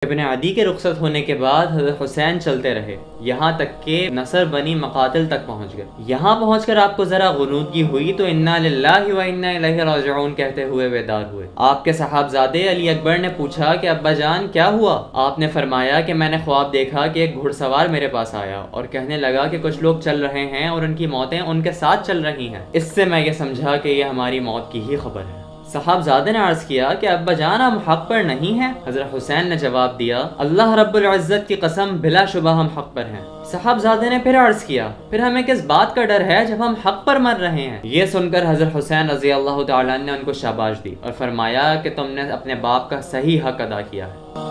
ابن عدی کے رخصت ہونے کے بعد حضرت حسین چلتے رہے یہاں تک کہ نصر بنی مقاتل تک پہنچ گئے۔ یہاں پہنچ کر آپ کو ذرا غنودگی ہوئی تو انا للہ و انا الیہ راجعون کہتے ہوئے بیدار ہوئے۔ آپ کے صاحبزادے علی اکبر نے پوچھا کہ ابا جان کیا ہوا؟ آپ نے فرمایا کہ میں نے خواب دیکھا کہ ایک گھڑ سوار میرے پاس آیا اور کہنے لگا کہ کچھ لوگ چل رہے ہیں اور ان کی موتیں ان کے ساتھ چل رہی ہیں۔ اس سے میں یہ سمجھا کہ یہ ہماری موت کی ہی خبر ہے۔ صاحبزادے نے عرض کیا کہ ابا جان ہم حق پر نہیں ہیں؟ حضرت حسین نے جواب دیا اللہ رب العزت کی قسم بلا شبہ ہم حق پر ہیں۔ صاحبزادے نے پھر عرض کیا پھر ہمیں کس بات کا ڈر ہے جب ہم حق پر مر رہے ہیں؟ یہ سن کر حضرت حسین رضی اللہ تعالیٰ نے ان کو شاباش دی اور فرمایا کہ تم نے اپنے باپ کا صحیح حق ادا کیا ہے۔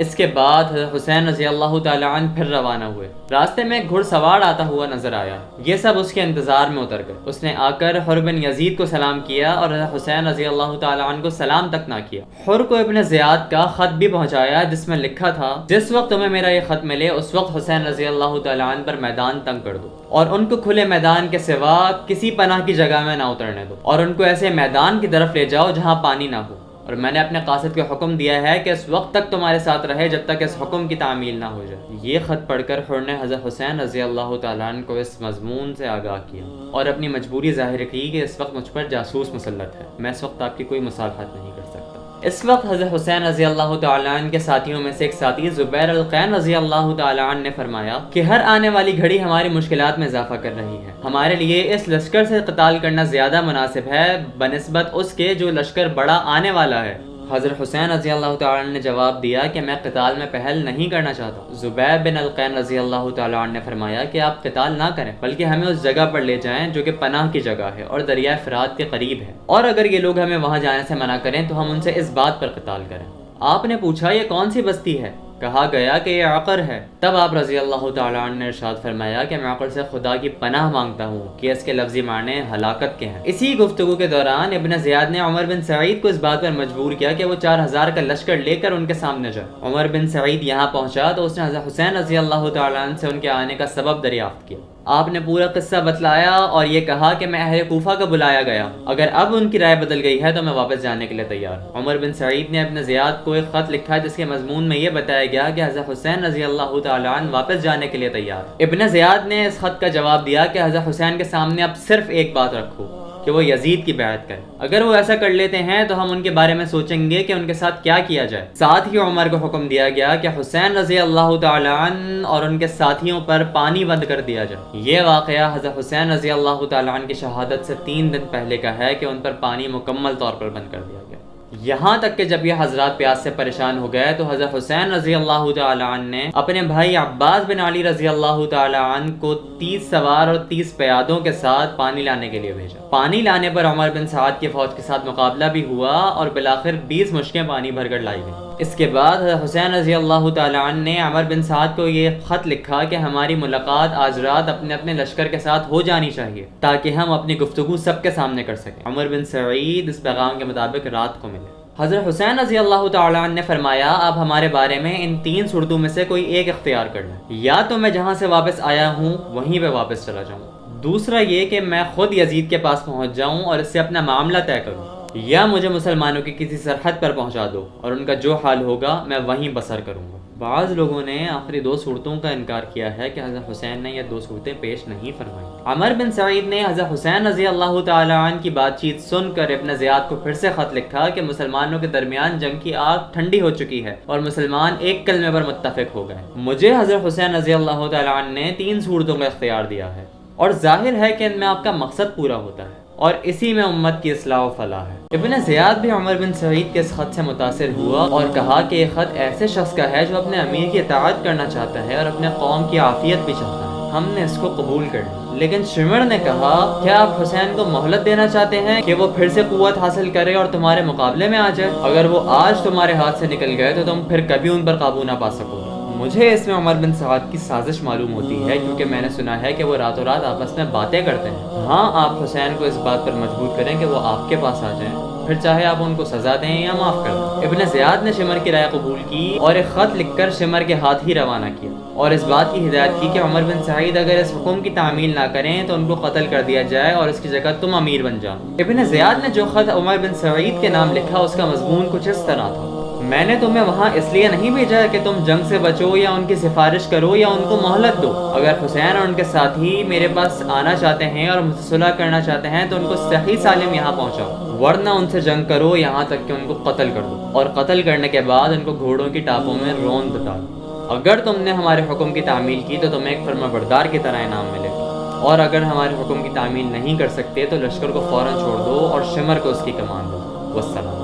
اس کے بعد حضرت حسین رضی اللہ تعالیٰ عنہ پھر روانہ ہوئے۔ راستے میں ایک گھڑ سوار آتا ہوا نظر آیا۔ یہ سب اس کے انتظار میں اتر گئے۔ اس نے آ کر حر بن یزید کو سلام کیا اور حضرت حسین رضی اللہ تعالیٰ عنہ کو سلام تک نہ کیا۔ حر کو ابن زیاد کا خط بھی پہنچایا جس میں لکھا تھا جس وقت تمہیں میرا یہ خط ملے اس وقت حسین رضی اللہ تعالیٰ عنہ پر میدان تنگ کر دو اور ان کو کھلے میدان کے سوا کسی پناہ کی جگہ میں نہ اترنے دو اور ان کو ایسے میدان کی طرف لے جاؤ جہاں پانی نہ ہو، اور میں نے اپنے قاصد کو حکم دیا ہے کہ اس وقت تک تمہارے ساتھ رہے جب تک اس حکم کی تعمیل نہ ہو جائے۔ یہ خط پڑھ کر حر نے حضرت حسین رضی اللہ تعالیٰ عنہ کو اس مضمون سے آگاہ کیا اور اپنی مجبوری ظاہر کی کہ اس وقت مجھ پر جاسوس مسلط ہے، میں اس وقت آپ کی کوئی مصالحت نہیں کر سکتا۔ اس وقت حضرت حسین رضی اللہ تعالیٰ عنہ کے ساتھیوں میں سے ایک ساتھی زبیر القین رضی اللہ تعالیٰ عنہ نے فرمایا کہ ہر آنے والی گھڑی ہماری مشکلات میں اضافہ کر رہی ہے، ہمارے لیے اس لشکر سے قتال کرنا زیادہ مناسب ہے بنسبت اس کے جو لشکر بڑا آنے والا ہے۔ حضرت حسین رضی اللہ تعالیٰ عنہ نے جواب دیا کہ میں قتال میں پہل نہیں کرنا چاہتا۔ زبیر بن القین رضی اللہ تعالیٰ عنہ نے فرمایا کہ آپ قتال نہ کریں بلکہ ہمیں اس جگہ پر لے جائیں جو کہ پناہ کی جگہ ہے اور دریائے فرات کے قریب ہے، اور اگر یہ لوگ ہمیں وہاں جانے سے منع کریں تو ہم ان سے اس بات پر قتال کریں۔ آپ نے پوچھا یہ کون سی بستی ہے؟ کہا گیا کہ یہ عقر ہے۔ تب آپ رضی اللہ تعالیٰ عنہ نے ارشاد فرمایا کہ میں عقر سے خدا کی پناہ مانگتا ہوں کہ اس کے لفظی معنی ہلاکت کے ہیں۔ اسی گفتگو کے دوران ابن زیاد نے عمر بن سعید کو اس بات پر مجبور کیا کہ وہ 4000 کا لشکر لے کر ان کے سامنے جائے۔ عمر بن سعید یہاں پہنچا تو اس نے حضرت حسین رضی اللہ تعالیٰ عنہ سے ان کے آنے کا سبب دریافت کیا۔ آپ نے پورا قصہ بتلایا اور یہ کہا کہ میں اہل کوفہ کا بلایا گیا، اگر اب ان کی رائے بدل گئی ہے تو میں واپس جانے کے لیے تیار ہوں۔ عمر بن سعید نے ابن زیاد کو ایک خط لکھا جس کے مضمون میں یہ بتایا گیا کہ حضرت حسین رضی اللہ تعالیٰ عنہ واپس جانے کے لیے تیار۔ ابن زیاد نے اس خط کا جواب دیا کہ حضرت حسین کے سامنے اب صرف ایک بات رکھو کہ وہ یزید کی بیعت کریں، اگر وہ ایسا کر لیتے ہیں تو ہم ان کے بارے میں سوچیں گے کہ ان کے ساتھ کیا کیا جائے۔ ساتھ ہی عمر کو حکم دیا گیا کہ حسین رضی اللہ تعالیٰ عنہ اور ان کے ساتھیوں پر پانی بند کر دیا جائے۔ یہ واقعہ حضرت حسین رضی اللہ تعالیٰ عنہ کی شہادت سے 3 دن پہلے کا ہے کہ ان پر پانی مکمل طور پر بند کر دیا گیا، یہاں تک کہ جب یہ حضرات پیاس سے پریشان ہو گئے تو حضرت حسین رضی اللہ تعالیٰ عنہ نے اپنے بھائی عباس بن علی رضی اللہ تعالیٰ عنہ کو 30 سوار اور 30 پیادوں کے ساتھ پانی لانے کے لیے بھیجا۔ پانی لانے پر عمر بن سعد کی فوج کے ساتھ مقابلہ بھی ہوا اور بالآخر 20 مشکیں پانی بھر کر لائی گئی۔ اس کے بعد حضرت حسین رضی اللہ تعالیٰ عنہ نے عمر بن سعد کو یہ خط لکھا کہ ہماری ملاقات آج رات اپنے اپنے لشکر کے ساتھ ہو جانی چاہیے تاکہ ہم اپنی گفتگو سب کے سامنے کر سکیں۔ عمر بن سعید اس پیغام کے مطابق رات کو ملے۔ حضرت حسین رضی اللہ تعالیٰ عنہ نے فرمایا آپ ہمارے بارے میں ان 3 صورتوں میں سے کوئی ایک اختیار کر لیں، یا تو میں جہاں سے واپس آیا ہوں وہیں پہ واپس چلا جاؤں، دوسرا یہ کہ میں خود یزید کے پاس پہنچ جاؤں اور اس سے اپنا معاملہ طے کروں، یا مجھے مسلمانوں کی کسی سرحد پر پہنچا دو اور ان کا جو حال ہوگا میں وہیں بسر کروں گا۔ بعض لوگوں نے آخری 2 صورتوں کا انکار کیا ہے کہ حضرت حسین نے یہ 2 صورتیں پیش نہیں فرمائیں۔ عمر بن سعید نے حضرت حسین رضی اللہ تعالیٰ عنہ کی بات چیت سن کر ابن زیاد کو پھر سے خط لکھا کہ مسلمانوں کے درمیان جنگ کی آگ ٹھنڈی ہو چکی ہے اور مسلمان ایک کلمے پر متفق ہو گئے۔ مجھے حضرت حسین رضی اللہ تعالیٰ عنہ نے 3 صورتوں کا اختیار دیا ہے اور ظاہر ہے کہ ان میں آپ کا مقصد پورا ہوتا ہے اور اسی میں امت کی اصلاح و فلاح ہے۔ ابن زیاد بھی عمر بن سعید کے اس خط سے متاثر ہوا اور کہا کہ یہ خط ایسے شخص کا ہے جو اپنے امیر کی اطاعت کرنا چاہتا ہے اور اپنے قوم کی عافیت بھی چاہتا ہے، ہم نے اس کو قبول کر لیا۔ لیکن شمر نے کہا کیا آپ حسین کو مہلت دینا چاہتے ہیں کہ وہ پھر سے قوت حاصل کرے اور تمہارے مقابلے میں آ جائے؟ اگر وہ آج تمہارے ہاتھ سے نکل گئے تو تم پھر کبھی ان پر قابو نہ پا سکو گے۔ مجھے اس میں عمر بن سعد کی سازش معلوم ہوتی ہے کیونکہ میں نے سنا ہے کہ وہ راتوں رات آپس میں باتیں کرتے ہیں۔ ہاں آپ حسین کو اس بات پر مجبور کریں کہ وہ آپ کے پاس آ جائیں پھر چاہے آپ ان کو سزا دیں یا معاف کر دیں۔ ابن زیاد نے شمر کی رائے قبول کی اور ایک خط لکھ کر شمر کے ہاتھ ہی روانہ کیا اور اس بات کی ہدایت کی کہ عمر بن سعید اگر اس حکم کی تعمیل نہ کریں تو ان کو قتل کر دیا جائے اور اس کی جگہ تم امیر بن جاؤ۔ ابن زیاد نے جو خط عمر بن سعید کے نام لکھا اس کا مضمون کچھ اس طرح تھا: میں نے تمہیں وہاں اس لیے نہیں بھیجا کہ تم جنگ سے بچو یا ان کی سفارش کرو یا ان کو مہلت دو۔ اگر حسین اور ان کے ساتھی میرے پاس آنا چاہتے ہیں اور مجھ سے صلح کرنا چاہتے ہیں تو ان کو صحیح سالم یہاں پہنچاؤ، ورنہ ان سے جنگ کرو یہاں تک کہ ان کو قتل کر دو، اور قتل کرنے کے بعد ان کو گھوڑوں کی ٹاپوں میں روند ڈالو۔ اگر تم نے ہمارے حکم کی تعمیل کی تو تمہیں ایک فرمانبردار کی طرح انعام ملے گا، اور اگر ہمارے حکم کی تعمیل نہیں کر سکتے تو لشکر کو فوراً چھوڑ دو اور شمر کو اس کی کمان دو۔ والسلام۔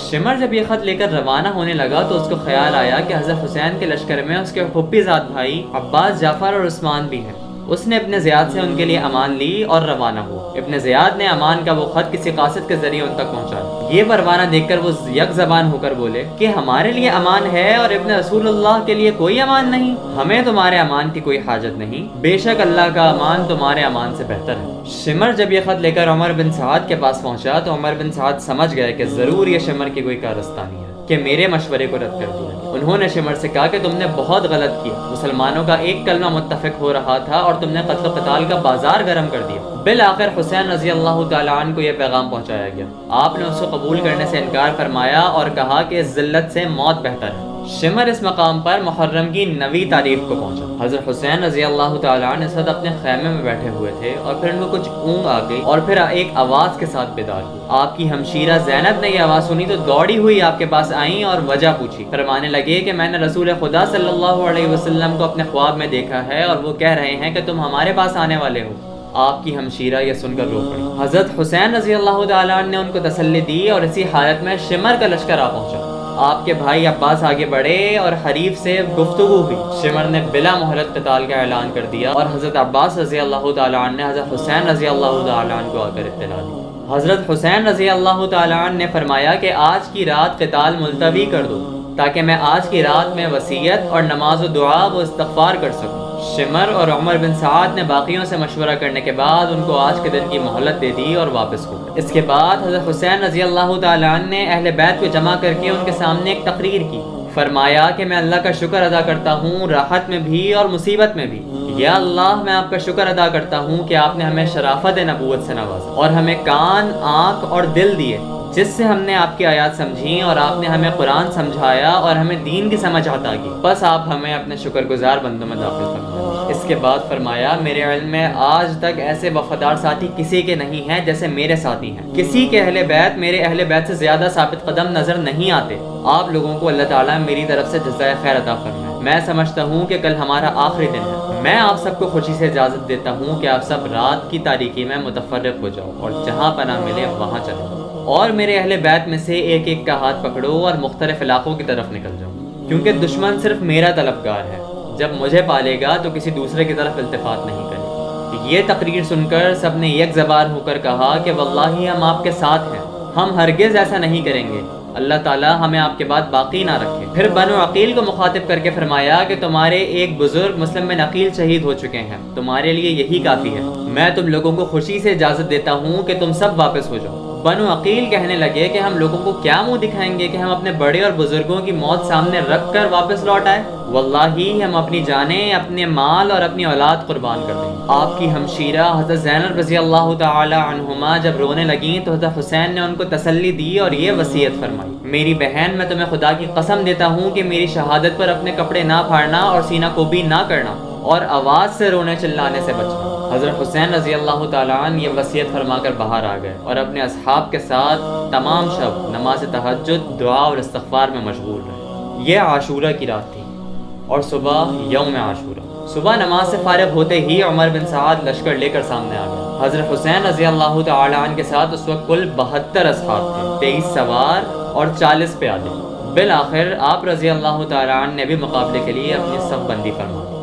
شمر جب یہ خط لے کر روانہ ہونے لگا تو اس کو خیال آیا کہ حضرت حسین کے لشکر میں اس کے پھوپھی زاد بھائی عباس، جعفر اور عثمان بھی ہیں۔ اس نے ابن زیاد سے ان کے لیے امان لی اور روانہ ہوا۔ ابن زیاد نے امان کا وہ خط کسی قاصد کے ذریعے ان تک پہنچایا۔ یہ پروانہ دیکھ کر وہ یک زبان ہو کر بولے کہ ہمارے لیے امان ہے اور ابن رسول اللہ کے لیے کوئی امان نہیں؟ ہمیں تمہارے امان کی کوئی حاجت نہیں، بے شک اللہ کا امان تمہارے امان سے بہتر ہے۔ شمر جب یہ خط لے کر عمر بن سعد کے پاس پہنچا تو عمر بن سعد سمجھ گئے کہ ضرور یہ شمر کی کوئی کارستانی ہے کہ میرے مشورے کو رد کر دیا۔ انہوں نے شمر سے کہا کہ تم نے بہت غلط کیا، مسلمانوں کا ایک کلمہ متفق ہو رہا تھا اور تم نے قتل و قتال کا بازار گرم کر دیا۔ بالآخر حسین رضی اللہ تعالیٰ عنہ کو یہ پیغام پہنچایا گیا۔ آپ نے اس کو قبول کرنے سے انکار فرمایا اور کہا کہ اس ذلت سے موت بہتر ہے۔ شمر اس مقام پر محرم کی 9ویں تاریخ کو پہنچا۔ حضرت حسین رضی اللہ تعالیٰ عنہ اس وقت اپنے خیمے میں بیٹھے ہوئے تھے اور پھر ان کو کچھ اونگ آ گئی اور پھر ایک آواز کے ساتھ بیدار ہوئی۔ آپ کی ہمشیرہ زینب نے یہ آواز سنی تو دوڑی ہوئی آپ کے پاس آئیں اور وجہ پوچھی۔ فرمانے لگے کہ میں نے رسول خدا صلی اللہ علیہ وسلم کو اپنے خواب میں دیکھا ہے اور وہ کہہ رہے ہیں کہ تم ہمارے پاس آنے والے ہو۔ آپ کی ہمشیرہ یہ سن کر رو پڑی۔ حضرت حسین رضی اللہ تعالیٰ عنہ نے ان کو تسلی دی اور اسی حالت میں شمر کا لشکر آ پہنچا۔ آپ کے بھائی عباس آگے بڑھے اور حریف سے گفتگو ہوئی۔ شمر نے بلا مہلت قتال کا اعلان کر دیا اور حضرت عباس رضی اللہ تعالیٰ عنہ نے حضرت حسین رضی اللہ تعالیٰ عنہ کو آ کر اطلاع دی۔ حضرت حسین رضی اللہ تعالیٰ عنہ نے فرمایا کہ آج کی رات قتال ملتوی کر دو تاکہ میں آج کی رات میں وصیت اور نماز و دعا و استغفار کر سکوں۔ شمر اور عمر بن سعد نے باقیوں سے مشورہ کرنے کے بعد ان کو آج کے دن کی مہلت دے دی اور واپس ہو گئے۔ اس کے بعد حضرت حسین رضی اللہ تعالیٰ عنہ نے اہل بیت کو جمع کر کے ان کے سامنے ایک تقریر کی۔ فرمایا کہ میں اللہ کا شکر ادا کرتا ہوں راحت میں بھی اور مصیبت میں بھی۔ یا اللہ، میں آپ کا شکر ادا کرتا ہوں کہ آپ نے ہمیں شرافت نبوت سے نوازا اور ہمیں کان، آنکھ اور دل دیے جس سے ہم نے آپ کی آیات سمجھیں، اور آپ نے ہمیں قرآن سمجھایا اور ہمیں دین کی سمجھ عطا کی۔ بس آپ ہمیں اپنے شکر گزار بندوں میں داخل فرمائیں۔ اس کے بعد فرمایا میرے علم میں آج تک ایسے وفادار ساتھی کسی کے نہیں ہیں جیسے میرے ساتھی ہیں۔ کسی کے اہل بیت میرے اہل بیت سے زیادہ ثابت قدم نظر نہیں آتے۔ آپ لوگوں کو اللہ تعالیٰ میری طرف سے جزائے خیر عطا فرمائے۔ میں سمجھتا ہوں کہ کل ہمارا آخری دن ہے۔ میں آپ سب کو خوشی سے اجازت دیتا ہوں کہ آپ سب رات کی تاریکی میں متفرق ہو جاؤ اور جہاں پناہ ملے وہاں چلے جاؤ، اور میرے اہل بیت میں سے ایک ایک کا ہاتھ پکڑو اور مختلف علاقوں کی طرف نکل جاؤ، کیونکہ دشمن صرف میرا طلبگار ہے۔ جب مجھے پالے گا تو کسی دوسرے کی طرف التفات نہیں کرے۔ یہ تقریر سن کر سب نے یک زبان ہو کر کہا کہ واللہ ہم آپ کے ساتھ ہیں، ہم ہرگز ایسا نہیں کریں گے، اللہ تعالیٰ ہمیں آپ کے بعد باقی نہ رکھے۔ پھر بنو عقیل کو مخاطب کر کے فرمایا کہ تمہارے ایک بزرگ مسلم بن عقیل شہید ہو چکے ہیں، تمہارے لیے یہی کافی ہے۔ میں تم لوگوں کو خوشی سے اجازت دیتا ہوں کہ تم سب واپس ہو جاؤ۔ بنو عقیل کہنے لگے کہ ہم لوگوں کو کیا منہ دکھائیں گے کہ ہم اپنے بڑے اور بزرگوں کی موت سامنے رکھ کر واپس لوٹ آئے؟ واللہ ہم اپنی جانیں، اپنے مال اور اپنی اولاد قربان کر دیں گے۔ آپ کی ہمشیرہ حضرت زینب رضی اللہ تعالی عنہما جب رونے لگیں تو حضرت حسین نے ان کو تسلی دی اور یہ وصیت فرمائی: میری بہن، میں تمہیں خدا کی قسم دیتا ہوں کہ میری شہادت پر اپنے کپڑے نہ پھاڑنا اور سینہ کوبی نہ کرنا اور آواز سے رونے چلانے سے بچنا۔ حضرت حسین رضی اللہ تعالیٰ عنہ یہ وصیت فرما کر باہر آ گئے اور اپنے اصحاب کے ساتھ تمام شب نماز تہجد، دعا اور استغفار میں مشغول رہے۔ یہ عاشورہ کی رات تھی اور صبح یوم عاشورہ۔ صبح نماز سے فارغ ہوتے ہی عمر بن سعد لشکر لے کر سامنے آ گئے۔ حضرت حسین رضی اللہ تعالیٰ عنہ کے ساتھ اس وقت کل 72 اصحاب تھے، 23 سوار اور 40 پیادے۔ بالآخر آپ رضی اللہ تعالیٰ عنہ نے بھی مقابلے کے لیے اپنی صف بندی فرما دی۔